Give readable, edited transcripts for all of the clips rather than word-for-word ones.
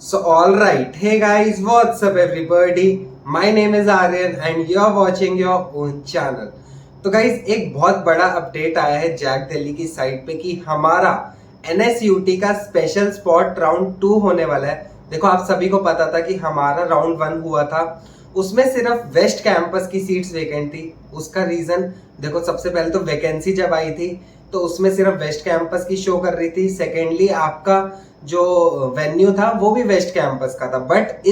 So alright, hey guys, what's up everybody? My name is Aryan and you're watching your own channel. तो guys एक बहुत बड़ा update आया है Jack Delhi की साइट पे कि हमारा NSUT का स्पेशल स्पॉट राउंड 2 होने वाला है। देखो आप सभी को पता था कि हमारा राउंड 1 हुआ था, उसमें सिर्फ वेस्ट कैंपस की सीट्स वेकेंट थी। उसका रीजन देखो, सबसे पहले तो वैकेंसी जब आई थी तो उसमें सिर्फ वेस्ट कैंपस की शो कर रही थी। सेकेंडली आपका जो वेन्यू था वो भी वेस्ट कैंपस का था। बट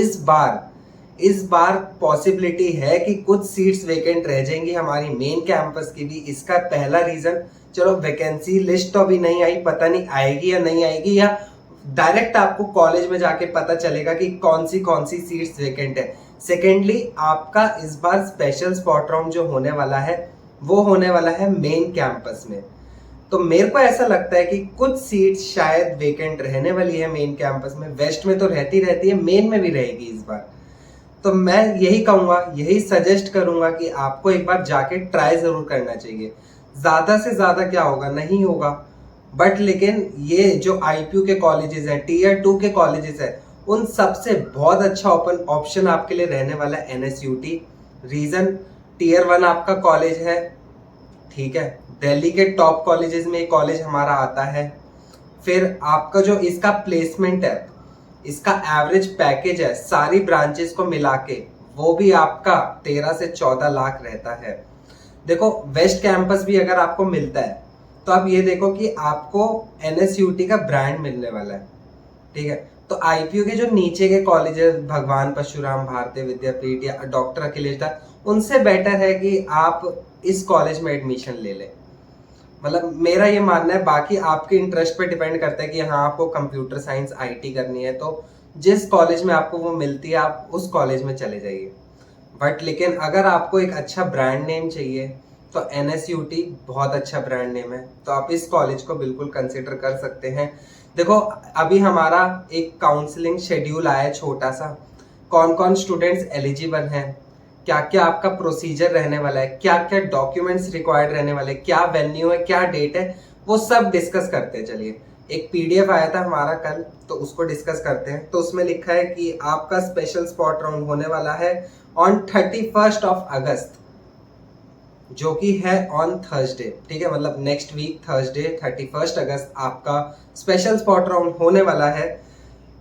इस बार पॉसिबिलिटी है कि कुछ सीट्स वेकेंट रह जाएंगी हमारी मेन कैंपस की भी। इसका पहला रीजन, चलो वैकेंसी लिस्ट तो अभी नहीं आई, पता नहीं आएगी या नहीं आएगी, या डायरेक्ट आपको कॉलेज में जाके पता चलेगा कि कौन सी सीट्स वेकेंट है। सेकेंडली आपका इस बार स्पेशल स्पॉट राउंड जो होने वाला है वो होने वाला है मेन कैंपस में। तो मेरे को ऐसा लगता है कि कुछ सीट शायद वेकेंट रहने वाली है मेन कैंपस में। वेस्ट में तो रहती है, मेन में भी रहेगी इस बार। तो मैं यही कहूंगा, यही सजेस्ट करूंगा कि आपको एक बार जाके ट्राई जरूर करना चाहिए। ज्यादा से ज्यादा क्या होगा, नहीं होगा, बट लेकिन ये जो आईपीयू के कॉलेजेस हैं, टीयर 2 के कॉलेजेस हैं, उन सबसे बहुत अच्छा ओपन ऑप्शन आपके लिए रहने वाला है NSUT। रीजन, टीयर 1 आपका कॉलेज है, ठीक है, दिल्ली के टॉप कॉलेजेस में कॉलेज हमारा आता है। फिर आपका जो इसका प्लेसमेंट है, इसका एवरेज पैकेज है सारी ब्रांचेस को मिला के, वो भी आपका 13 से 14 लाख रहता है। देखो वेस्ट कैंपस भी अगर आपको मिलता है तो आप ये देखो कि आपको NSUT का ब्रांड मिलने वाला है, ठीक है। तो आईपीयू के जो नीचे के कॉलेजेस, भगवान परशुराम भारतीय विद्यापीठ या डॉक्टर अखिलेश दास, उनसे बेटर है कि आप इस कॉलेज में एडमिशन ले लें। मतलब मेरा ये मानना है, बाकी आपके इंटरेस्ट पे डिपेंड करता है कि हाँ आपको कंप्यूटर साइंस IT करनी है तो जिस कॉलेज में आपको वो मिलती है आप उस कॉलेज में चले जाइए। बट लेकिन अगर आपको एक अच्छा ब्रांड नेम चाहिए तो NSUT बहुत अच्छा ब्रांड नेम है, तो आप इस कॉलेज को बिल्कुल कंसिडर कर सकते हैं। देखो अभी हमारा एक काउंसलिंग शेड्यूल आया है छोटा सा, कौन कौन स्टूडेंट्स एलिजिबल हैं, क्या क्या आपका प्रोसीजर रहने वाला है, क्या क्या डॉक्यूमेंट्स रिक्वायर्ड रहने वाले, क्या वेन्यू है, क्या डेट है, वो सब डिस्कस करते हैं। चलिए, एक PDF आया था हमारा कल, तो उसको डिस्कस करते हैं। तो उसमें लिखा है कि आपका स्पेशल स्पॉट राउंड होने वाला है ऑन 31 अगस्त, जो कि है ऑन थर्सडे, ठीक है। मतलब नेक्स्ट वीक थर्सडे 31 अगस्त आपका स्पेशल स्पॉट राउंड होने वाला है।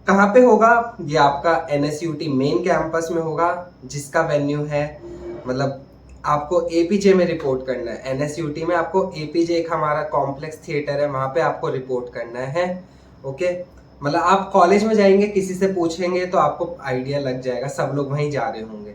कहाँ पे होगा? ये आपका NSUT मेन कैंपस में होगा, जिसका वेन्यू है, मतलब आपको APJ में रिपोर्ट करना है। NSUT में आपको APJ, एक हमारा कॉम्प्लेक्स थिएटर है, वहां पे आपको रिपोर्ट करना है। ओके, मतलब आप कॉलेज में जाएंगे, किसी से पूछेंगे तो आपको आइडिया लग जाएगा, सब लोग वहीं जा रहे होंगे।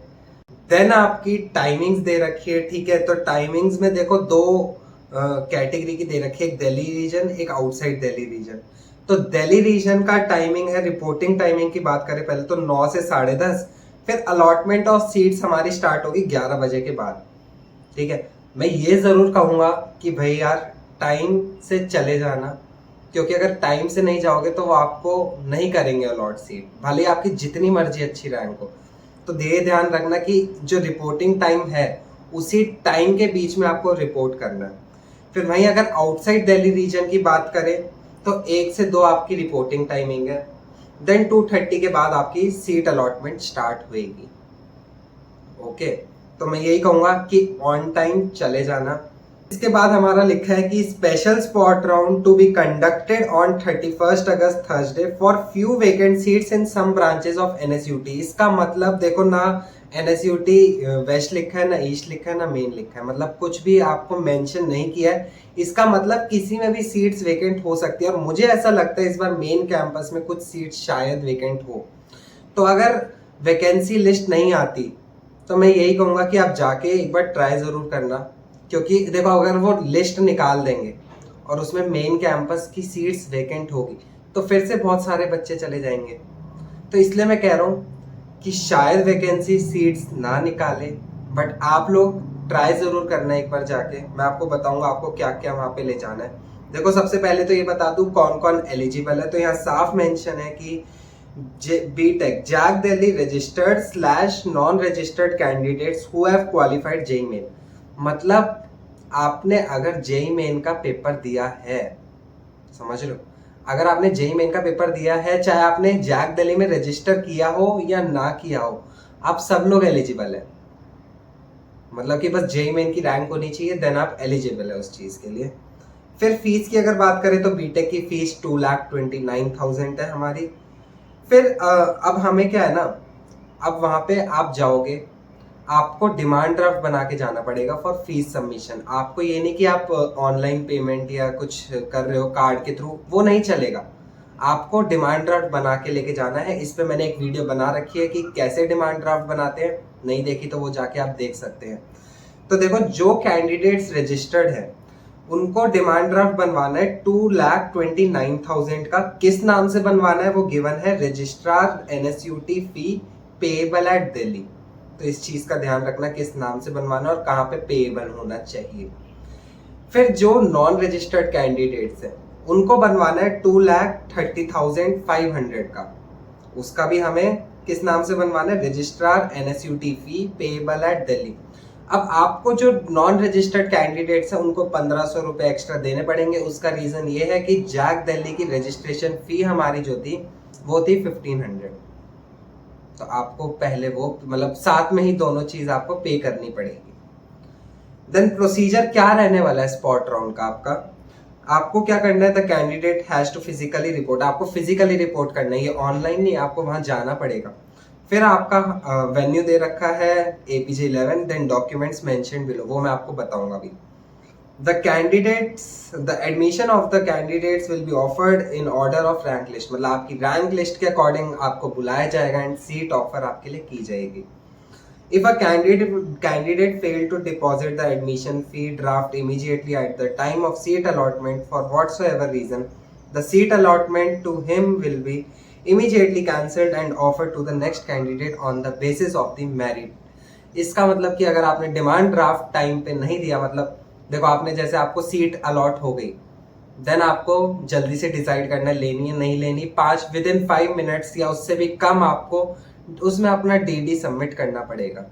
देन आपकी टाइमिंग्स दे रखी है, ठीक है। तो टाइमिंग्स में देखो दो कैटेगरी की दे रखी है, एक दिल्ली रीजन, एक आउटसाइड दिल्ली रीजन। तो दिल्ली रीजन का टाइमिंग है, रिपोर्टिंग टाइमिंग की बात करें पहले तो 9 से 10:30। फिर अलॉटमेंट ऑफ सीट्स हमारी स्टार्ट होगी 11 बजे के बाद, ठीक है। मैं ये जरूर कहूंगा कि भाई यार टाइम से चले जाना, क्योंकि अगर टाइम से नहीं जाओगे तो वो आपको नहीं करेंगे अलॉट सीट, भले ही आपकी जितनी मर्जी अच्छी रैंक हो। तो ये ध्यान रखना कि जो रिपोर्टिंग टाइम है उसी टाइम के बीच में आपको रिपोर्ट करना है। फिर वहीं अगर आउटसाइड दिल्ली रीजन की बात करें तो 1 से 2 आपकी रिपोर्टिंग टाइमिंग है। देन 2:30 के बाद आपकी सीट अलॉटमेंट स्टार्ट होएगी। ओके, तो मैं यही कहूंगा कि ऑन टाइम चले जाना। इसके बाद हमारा लिखा है कि special spot round to be conducted on 31 August Thursday for few vacant seats in some branches of NSUT। इसका मतलब देखो, ना NSUT वेस्ट लिखा है, ना ईस्ट लिखा है, ना मेन लिखा है, मतलब कुछ भी आपको मेंशन नहीं किया है। इसका मतलब किसी में भी सीट्स वेकेंट हो सकती है, और मुझे ऐसा लगता है इस बार मेन कैंपस में कुछ सीट्स शायद वेकेंट हो। तो अगर वैकेंसी लिस्ट नहीं आती तो मैं यही कहूंगा कि आप जाके एक बार ट्राई जरूर करना, क्योंकि देखो अगर वो लिस्ट निकाल देंगे और उसमें मेन कैंपस की सीट्स वेकेंट होगी तो फिर से बहुत सारे बच्चे चले जाएंगे। तो इसलिए मैं कह रहा हूँ कि शायद वैकेंसी सीट्स ना निकाले, बट आप लोग ट्राई जरूर करना एक बार जाके। मैं आपको बताऊंगा आपको क्या क्या वहां पे ले जाना है। देखो सबसे पहले तो ये बता दूं कौन कौन एलिजिबल है। तो यहाँ साफ मेंशन है कि BTech JAC Delhi registered slash non registered candidates who have qualified JEE Main. मतलब आपने अगर जेई मेन का पेपर दिया है, समझ लो, अगर आपने जेईई मेन का पेपर दिया है, चाहे आपने जैक दिल्ली में रजिस्टर किया हो या ना किया हो, आप सब लोग एलिजिबल है। मतलब कि बस जेईई मेन की रैंक होनी चाहिए, देन आप एलिजिबल है उस चीज़ के लिए। फिर फीस की अगर बात करें तो बीटेक की फीस 2,29,000 है हमारी। फिर अब हमें क्या है ना, अब वहाँ पे आप जाओगे, आपको डिमांड ड्राफ्ट बना के जाना पड़ेगा फॉर फीस सबमिशन। आपको ये नहीं कि आप ऑनलाइन पेमेंट या कुछ कर रहे हो कार्ड के थ्रू, वो नहीं चलेगा। आपको डिमांड ड्राफ्ट बना के लेके जाना है। इस पे मैंने एक वीडियो बना रखी है कि कैसे डिमांड ड्राफ्ट बनाते हैं, नहीं देखी तो वो जाके आप देख सकते हैं। तो देखो, जो कैंडिडेट्स रजिस्टर्ड है उनको डिमांड ड्राफ्ट बनवाना है 2,29,000 का। किस नाम से बनवाना है वो गिवन है, रजिस्ट्रार NSUT फी पेएबल एट दिल्ली। तो इस चीज का ध्यान रखना किस नाम से बनवाना और कहाँ पे पेएबल होना चाहिए। फिर जो नॉन रजिस्टर्ड कैंडिडेट्स हैं उनको बनवाना है 2,30,500 का। उसका भी हमें किस नाम से बनवाना है, रजिस्ट्रार NSUT फी पेएबल एट दिल्ली। अब आपको जो नॉन रजिस्टर्ड कैंडिडेट्स हैं उनको 1,500 रुपए एक्स्ट्रा देने पड़ेंगे। उसका रीजन ये है कि जैक दिल्ली की रजिस्ट्रेशन फी हमारी जो थी वो थी 1,500। तो आपको पहले वो मतलब साथ में ही दोनों चीज आपको पे करनी पड़ेगी। देन प्रोसीजर क्या रहने वाला है स्पॉट राउंड का आपका, आपको क्या करना है, the candidate has to physically report. आपको फिजिकली रिपोर्ट करना है, ये ऑनलाइन नहीं, आपको वहां जाना पड़ेगा। फिर आपका वेन्यू दे रखा है APJ 11, then documents mention below, वो मैं आपको बताऊंगा अभी। The admission of the candidates will be offered in order of rank list. मतलब आपकी रैंक लिस्ट के अकॉर्डिंग आपको बुलाया जाएगा एंड सीट ऑफर आपके लिए की जाएगी। If a candidate failed to deposit the admission fee draft immediately at the time of seat allotment for whatsoever reason, the seat allotment to him will be immediately cancelled and offered to the next candidate on the basis of the merit. इसका मतलब कि अगर आपने demand draft time पे नहीं दिया, मतलब देखो आपने जैसे आपको सीट अलॉट हो गई, देन आपको जल्दी से डिसाइड करना है लेनी है नहीं लेनी। 5 मिनट्स या उससे भी कम आपको उसमें अपना DD सबमिट करना पड़ेगा।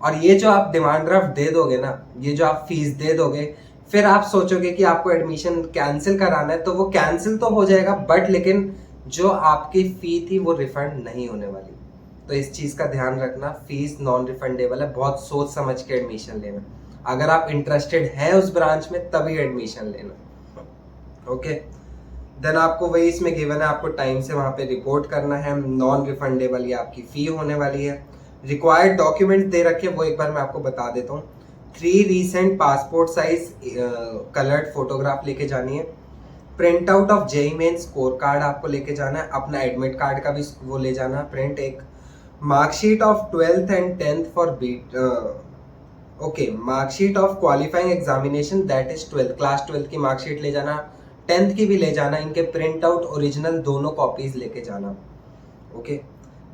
और ये जो आप डिमांड ड्राफ्ट दे दोगे ना, ये जो आप फीस दे दोगे, फिर आप सोचोगे कि आपको एडमिशन कैंसिल कराना है, तो वो कैंसिल तो हो जाएगा बट लेकिन जो आपकी फी थी वो रिफंड नहीं होने वाली। तो इस चीज का ध्यान रखना, फीस नॉन रिफंडेबल है। बहुत सोच समझ के एडमिशन लेना। अगर आप इंटरेस्टेड हैं उस ब्रांच में तभी एडमिशन लेना। ओके, देन आपको वही इसमें गिवन है, आपको टाइम से वहां पे रिपोर्ट करना है। नॉन रिफंडेबल ये आपकी फी होने वाली है। रिक्वायर्ड डॉक्यूमेंट दे रखे वो एक बार मैं आपको बता देता हूँ। 3 recent passport size coloured photograph लेके जानी है। Print out of JEE main score card आपको लेके जाना है। अपना एडमिट कार्ड का भी वो ले जाना है प्रिंट। एक marksheet of 12th and 10th for beat, okay, marksheet of qualifying examination that is 12th, class 12th की मार्कशीट ले जाना, 10th की भी ले जाना। इनके प्रिंट आउट ओरिजिनल दोनों कॉपीज लेके जाना। Okay,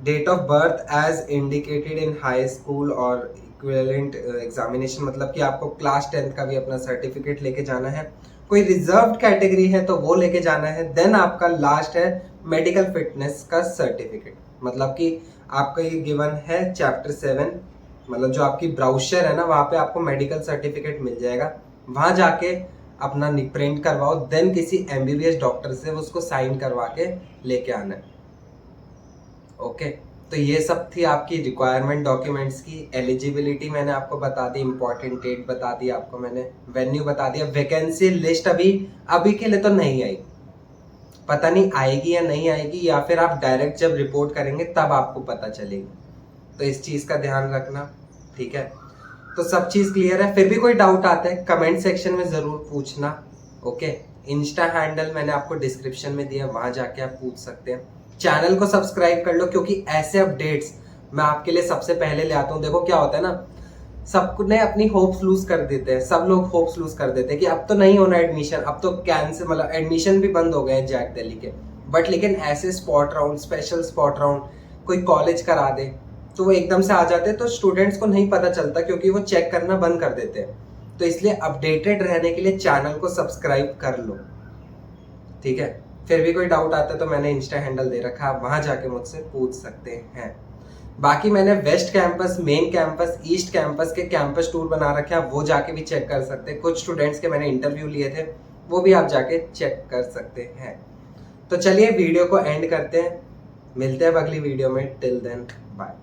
date of birth as indicated in high school और इक्विवेलेंट एग्जामिनेशन, मतलब कि आपको क्लास 10th का भी अपना सर्टिफिकेट लेके जाना है। कोई रिजर्व्ड कैटेगरी है तो वो लेके जाना है। देन आपका लास्ट है मेडिकल फिटनेस का सर्टिफिकेट, मतलब कि आपका ये गिवन है चैप्टर 7, मतलब जो आपकी ब्राउचर है ना वहाँ पे आपको मेडिकल सर्टिफिकेट मिल जाएगा। वहाँ जाके अपना प्रिंट करवाओ, देन किसी MBBS डॉक्टर से उसको साइन करवा के लेके आना है। ओके, तो ये सब थी आपकी रिक्वायरमेंट डॉक्यूमेंट्स की। एलिजिबिलिटी मैंने आपको बता दी, इंपॉर्टेंट डेट बता दी आपको मैंने, वेन्यू बता दिया। वैकेंसी लिस्ट अभी के लिए तो नहीं आई, पता नहीं आएगी या नहीं आएगी, या फिर आप डायरेक्ट जब रिपोर्ट करेंगे तब आपको पता चलेगी। तो इस चीज़ का ध्यान रखना, ठीक है। तो सब चीज़ क्लियर है। फिर भी कोई डाउट आता है कमेंट सेक्शन में ज़रूर पूछना। ओके, इंस्टा हैंडल मैंने आपको डिस्क्रिप्शन में दिया, वहाँ जाके आप पूछ सकते हैं। चैनल को सब्सक्राइब कर लो क्योंकि ऐसे अपडेट्स मैं आपके लिए सबसे पहले ले आता हूँ। देखो क्या होता है ना, सबने अपनी होप्स लूज कर देते हैं, सब लोग होप्स लूज कर देते हैं कि अब तो नहीं होना एडमिशन, अब तो कैंसिल, मतलब एडमिशन भी बंद हो गए हैं जैक दिल्ली के। बट लेकिन ऐसे spot round, special spot round कोई कॉलेज करा दे तो वो एकदम से आ जाते हैं, तो स्टूडेंट्स को नहीं पता चलता क्योंकि वो चेक करना बंद कर देते हैं। तो इसलिए अपडेटेड रहने के लिए चैनल को सब्सक्राइब कर लो, ठीक है। फिर भी कोई डाउट आता है तो मैंने इंस्टा हैंडल दे रखा है, आप वहां जाके मुझसे पूछ सकते हैं। बाकी मैंने west campus, main campus, east campus के कैंपस टूर बना रखे हैं, वो जाके भी चेक कर सकते हैं। कुछ स्टूडेंट्स के मैंने इंटरव्यू लिए थे, वो भी आप जाके चेक कर सकते हैं। तो चलिए वीडियो को एंड करते हैं, मिलते हैं अब अगली वीडियो में। Till then bye.